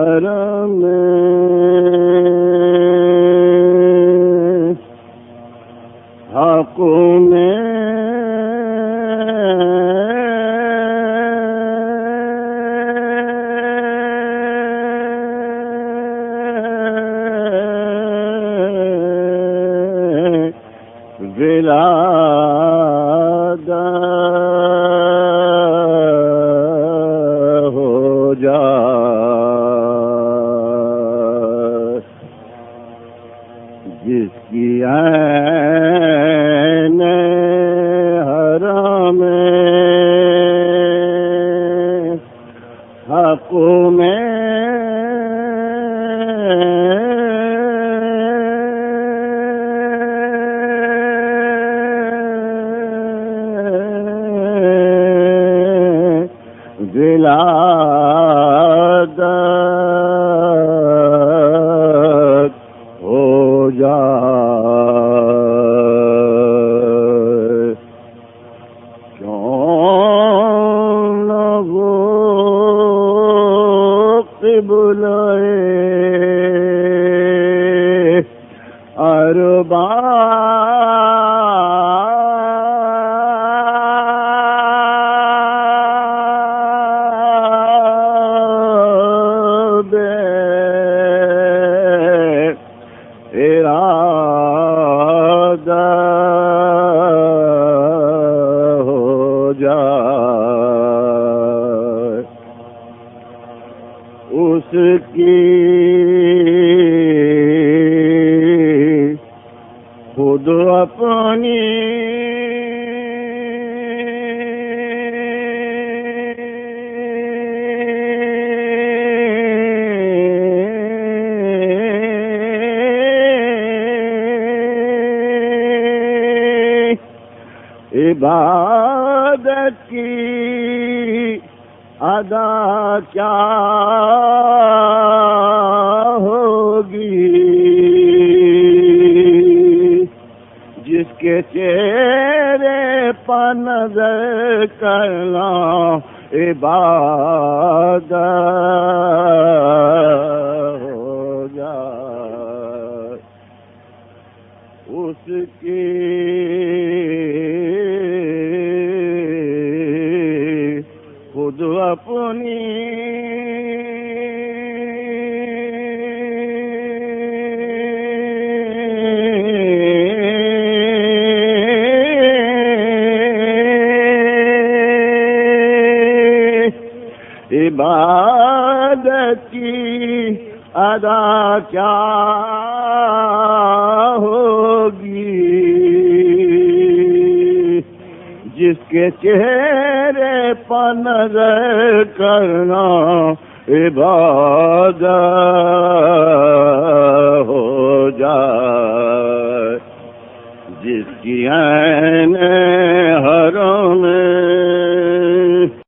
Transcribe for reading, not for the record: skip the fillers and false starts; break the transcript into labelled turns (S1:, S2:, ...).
S1: حرم حق میں ولادت ہو جائے جس کی عین حرم حق میں ولادت ہو جائے کیوں نہ وہ قبلۂ ارباب ارادہ ہو جائے اس کی خود اپنی عبادت کی ادا کیا ہوگی جس کے چہرے پر نظر کرنا عبادت ہو جائے اس کی خود اپنی عبادت کی ادا کیا ہوگی جس کے چہرے پر نظر کرنا عبادت ہو جائے جس کی عین حرم